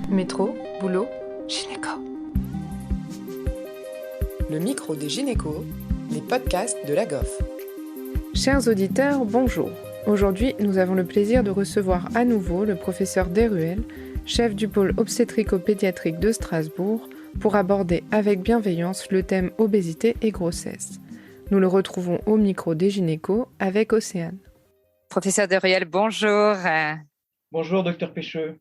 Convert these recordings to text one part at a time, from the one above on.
Métro, boulot, gynéco. Le micro des gynécos, les podcasts de la GOF. Chers auditeurs, bonjour. Aujourd'hui, nous avons le plaisir de recevoir à nouveau le professeur Desruelles, chef du pôle obstétrico-pédiatrique de Strasbourg, pour aborder avec bienveillance le thème obésité et grossesse. Nous le retrouvons au micro des gynécos avec Océane. Professeur Desruelles, bonjour. Bonjour, docteur Pêcheux.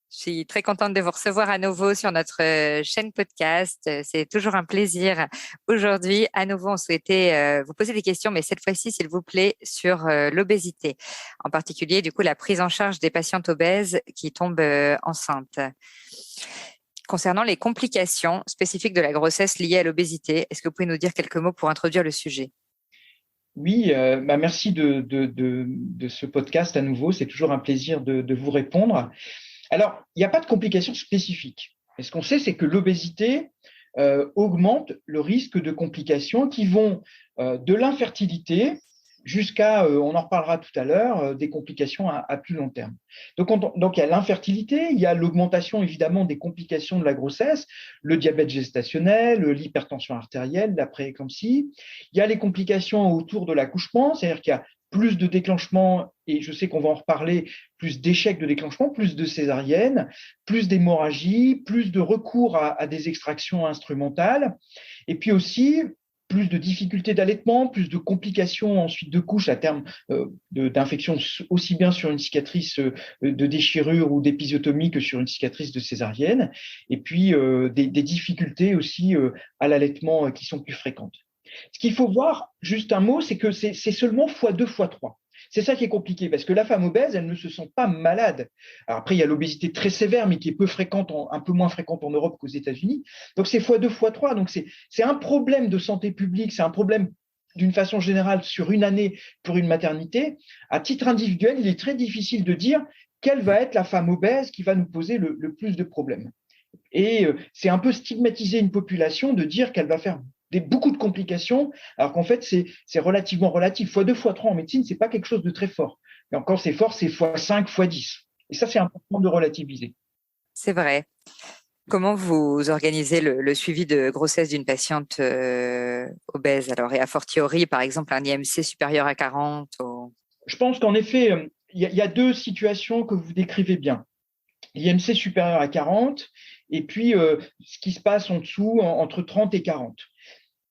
Je suis très contente de vous recevoir à nouveau sur notre chaîne podcast. C'est toujours un plaisir. Aujourd'hui, à nouveau, on souhaitait vous poser des questions, mais cette fois-ci, s'il vous plaît, sur l'obésité. En particulier, du coup, la prise en charge des patientes obèses qui tombent enceintes. Concernant les complications spécifiques de la grossesse liées à l'obésité, est-ce que vous pouvez nous dire quelques mots pour introduire le sujet ? Oui, merci de ce podcast à nouveau. C'est toujours un plaisir de vous répondre. Alors, il n'y a pas de complications spécifiques. Et ce qu'on sait, c'est que l'obésité augmente le risque de complications qui vont de l'infertilité jusqu'à, on en reparlera tout à l'heure, des complications à plus long terme. Donc, il y a l'infertilité, il y a l'augmentation évidemment des complications de la grossesse, le diabète gestationnel, l'hypertension artérielle, la prééclampsie. Il y a les complications autour de l'accouchement, c'est-à-dire qu'il y a plus de déclenchements, et je sais qu'on va en reparler, plus d'échecs de déclenchement, plus de césariennes, plus d'hémorragie, plus de recours à des extractions instrumentales, et puis aussi plus de difficultés d'allaitement, plus de complications ensuite de couche à terme d'infection aussi bien sur une cicatrice de déchirure ou d'épisiotomie que sur une cicatrice de césarienne, et puis des difficultés aussi à l'allaitement qui sont plus fréquentes. Ce qu'il faut voir, juste un mot, c'est que c'est seulement x2, x3. C'est ça qui est compliqué, parce que la femme obèse, elle ne se sent pas malade. Alors après, il y a l'obésité très sévère, mais qui est un peu moins fréquente en Europe qu'aux États-Unis. Donc c'est x2, x3. Donc c'est un problème de santé publique, c'est un problème d'une façon générale sur une année pour une maternité. À titre individuel, il est très difficile de dire quelle va être la femme obèse qui va nous poser le plus de problèmes. Et c'est un peu stigmatiser une population de dire qu'elle va faire beaucoup de complications, alors qu'en fait, c'est relativement relatif. x2, x3 en médecine, c'est pas quelque chose de très fort. Mais quand c'est fort, c'est x5, x10. Et ça, c'est important de relativiser. C'est vrai. Comment vous organisez le suivi de grossesse d'une patiente obèse alors, et a fortiori, par exemple, un IMC supérieur à 40 ou... Je pense qu'en effet, il y a deux situations que vous décrivez bien. L'IMC supérieur à 40 et puis ce qui se passe en dessous, entre 30 et 40.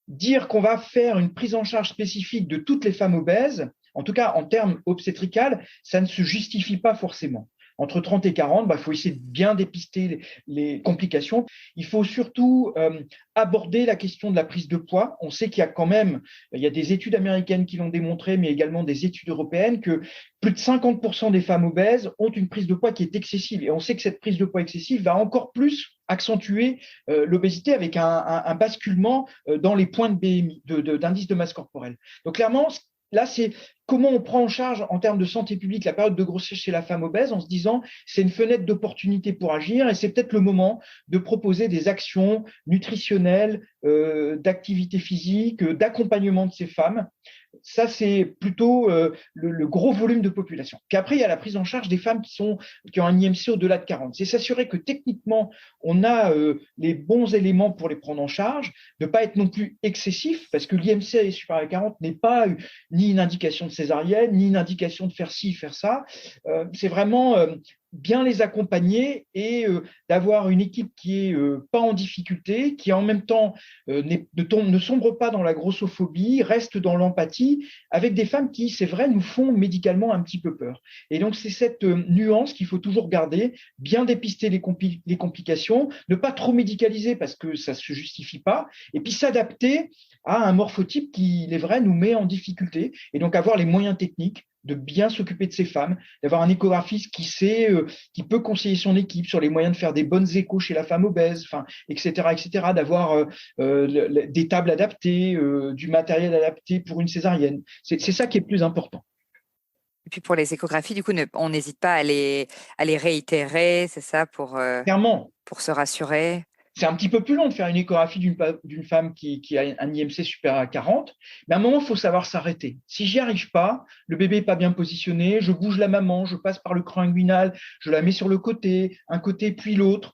Dire qu'on va faire une prise en charge spécifique de toutes les femmes obèses, en tout cas en termes obstétricales, ça ne se justifie pas forcément. Entre 30 et 40, il faut essayer de bien dépister les complications. Il faut surtout aborder la question de la prise de poids. On sait qu'il y a quand même, il y a des études américaines qui l'ont démontré, mais également des études européennes, que plus de 50% des femmes obèses ont une prise de poids qui est excessive. Et on sait que cette prise de poids excessive va encore plus accentuer l'obésité avec un basculement dans les points de BMI, d'indice de masse corporelle. Donc clairement, là, c'est comment on prend en charge en termes de santé publique la période de grossesse chez la femme obèse en se disant c'est une fenêtre d'opportunité pour agir et c'est peut-être le moment de proposer des actions nutritionnelles, d'activité physique, d'accompagnement de ces femmes. Ça, c'est plutôt le gros volume de population. Puis après, il y a la prise en charge des femmes qui ont un IMC au-delà de 40. C'est s'assurer que techniquement, on a les bons éléments pour les prendre en charge, de ne pas être non plus excessif, parce que l'IMC supérieur à 40 n'est pas ni une indication de césarienne, ni une indication de faire ci, faire ça. C'est vraiment bien les accompagner et d'avoir une équipe qui est pas en difficulté, qui en même temps ne sombre pas dans la grossophobie, reste dans l'empathie, avec des femmes qui, c'est vrai, nous font médicalement un petit peu peur. Et donc, c'est cette nuance qu'il faut toujours garder, bien dépister les complications, ne pas trop médicaliser parce que ça ne se justifie pas, et puis s'adapter à un morphotype qui, il est vrai, nous met en difficulté, et donc avoir les moyens techniques de bien s'occuper de ces femmes, d'avoir un échographiste qui peut conseiller son équipe sur les moyens de faire des bonnes échos chez la femme obèse, etc., d'avoir des tables adaptées, du matériel adapté pour une césarienne. C'est ça qui est le plus important. Et puis pour les échographies, du coup, on n'hésite pas à les réitérer, c'est ça, pour Clairement. Pour se rassurer. C'est un petit peu plus long de faire une échographie d'une femme qui a un IMC supérieur à 40, mais à un moment, il faut savoir s'arrêter. Si j'y arrive pas, le bébé n'est pas bien positionné, je bouge la maman, je passe par le creux inguinal, je la mets sur le côté, un côté puis l'autre.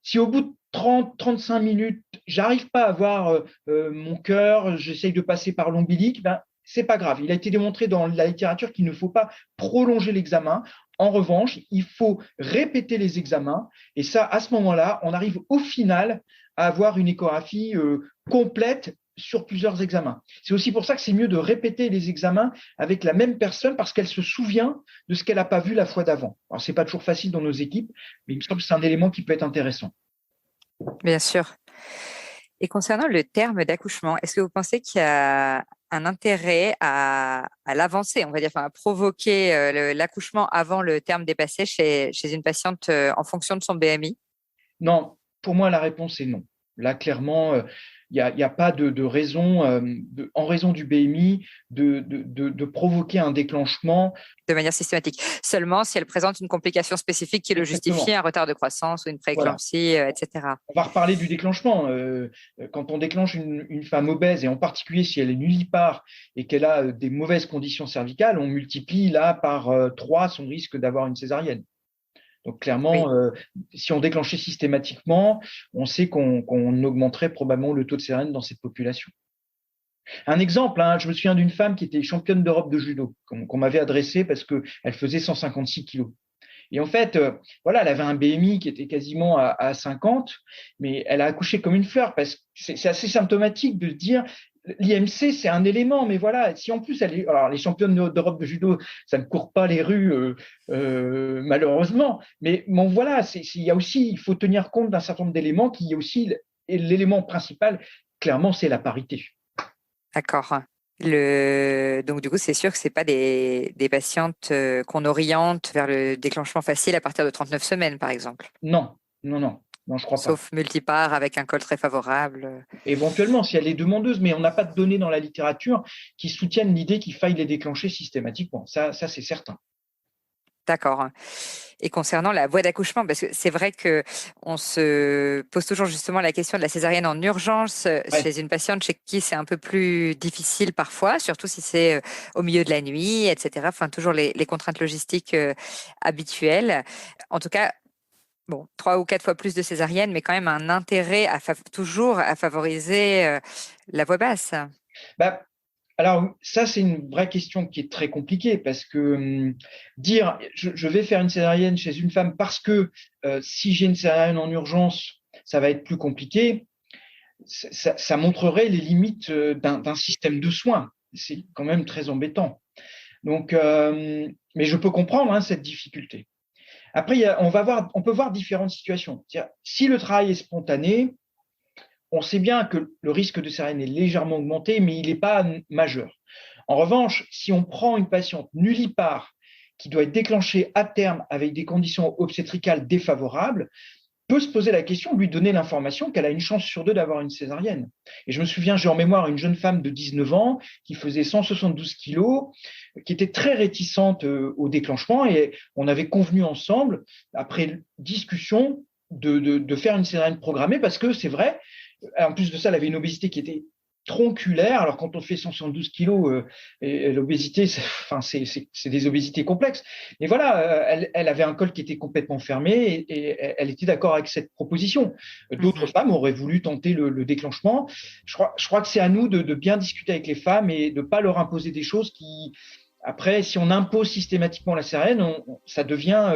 Si au bout de 30-35 minutes, j'arrive pas à voir mon cœur, j'essaye de passer par l'ombilic, ben, c'est pas grave. Il a été démontré dans la littérature qu'il ne faut pas prolonger l'examen. En revanche, il faut répéter les examens. Et ça, à ce moment-là, on arrive au final à avoir une échographie complète sur plusieurs examens. C'est aussi pour ça que c'est mieux de répéter les examens avec la même personne parce qu'elle se souvient de ce qu'elle n'a pas vu la fois d'avant. Alors, ce n'est pas toujours facile dans nos équipes, mais il me semble que c'est un élément qui peut être intéressant. Bien sûr. Et concernant le terme d'accouchement, est-ce que vous pensez qu'il y a un intérêt à l'avancer, on va dire, enfin, à provoquer l'accouchement avant le terme dépassé chez une patiente en fonction de son BMI? Non, pour moi, la réponse est non. Là, clairement, il n'y a pas de raison, en raison du BMI, de provoquer un déclenchement. De manière systématique. Seulement si elle présente une complication spécifique qui le justifie, un retard de croissance ou une prééclampsie, etc. On va reparler du déclenchement. Quand on déclenche une femme obèse, et en particulier si elle est nullipare et qu'elle a des mauvaises conditions cervicales, on multiplie là par 3 son risque d'avoir une césarienne. Donc clairement, si on déclenchait systématiquement, on sait qu'on augmenterait probablement le taux de césarienne dans cette population. Un exemple, je me souviens d'une femme qui était championne d'Europe de judo, qu'on m'avait adressée parce qu'elle faisait 156 kilos. Et en fait, voilà, elle avait un BMI qui était quasiment à 50, mais elle a accouché comme une fleur parce que c'est assez symptomatique de se dire l'IMC, c'est un élément, mais voilà, si en plus alors les championnes d'Europe de judo, ça ne court pas les rues malheureusement, mais bon voilà, il faut tenir compte d'un certain nombre d'éléments qui est aussi l'élément principal, clairement, c'est la parité. D'accord. Donc du coup, c'est sûr que c'est pas des patientes qu'on oriente vers le déclenchement facile à partir de 39 semaines, par exemple. Non, je crois pas. Sauf multipare avec un col très favorable. Éventuellement, si elle est demandeuse, mais on n'a pas de données dans la littérature qui soutiennent l'idée qu'il faille les déclencher systématiquement. Ça c'est certain. D'accord. Et concernant la voie d'accouchement, parce que c'est vrai que on se pose toujours justement la question de la césarienne en urgence chez une patiente chez qui c'est un peu plus difficile parfois, surtout si c'est au milieu de la nuit, etc. Enfin, toujours les contraintes logistiques habituelles. En tout cas, bon, 3 ou 4 fois plus de césarienne, mais quand même un intérêt toujours à favoriser la voie basse. Alors, ça, c'est une vraie question qui est très compliquée parce que dire je vais faire une césarienne chez une femme parce que si j'ai une césarienne en urgence, ça va être plus compliqué, ça montrerait les limites d'un système de soins. C'est quand même très embêtant. Donc, mais je peux comprendre cette difficulté. Après, on peut voir différentes situations. C'est-à-dire, si le travail est spontané, on sait bien que le risque de césarienne est légèrement augmenté, mais il n'est pas majeur. En revanche, si on prend une patiente nullipare qui doit être déclenchée à terme avec des conditions obstétricales défavorables, peut se poser la question de lui donner l'information qu'elle a une chance sur 2 d'avoir une césarienne. Et je me souviens, j'ai en mémoire une jeune femme de 19 ans qui faisait 172 kilos, qui était très réticente au déclenchement, et on avait convenu ensemble, après discussion, de faire une césarienne programmée parce que c'est vrai, en plus de ça, elle avait une obésité qui était tronculaire. Alors, quand on fait 172 kilos, et l'obésité, c'est des obésités complexes. Mais voilà, elle avait un col qui était complètement fermé et elle était d'accord avec cette proposition. D'autres femmes auraient voulu tenter le déclenchement. Je crois que c'est à nous de bien discuter avec les femmes et de ne pas leur imposer des choses qui… Après, si on impose systématiquement la césarienne, ça devient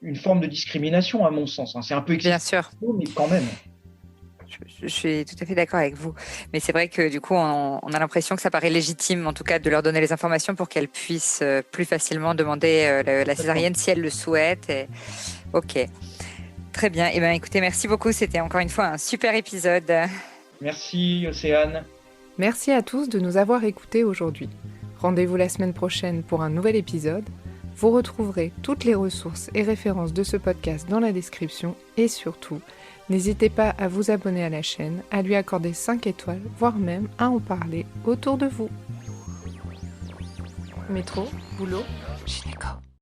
une forme de discrimination, à mon sens. C'est un peu excessif, bien sûr, mais quand même. Je suis tout à fait d'accord avec vous. Mais c'est vrai que du coup, on a l'impression que ça paraît légitime, en tout cas, de leur donner les informations pour qu'elles puissent plus facilement demander la césarienne si elles le souhaitent. Ok. Très bien. Eh bien, écoutez, merci beaucoup. C'était encore une fois un super épisode. Merci, Océane. Merci à tous de nous avoir écoutés aujourd'hui. Rendez-vous la semaine prochaine pour un nouvel épisode. Vous retrouverez toutes les ressources et références de ce podcast dans la description et surtout, n'hésitez pas à vous abonner à la chaîne, à lui accorder 5 étoiles, voire même à en parler autour de vous. Métro, boulot, gynéco.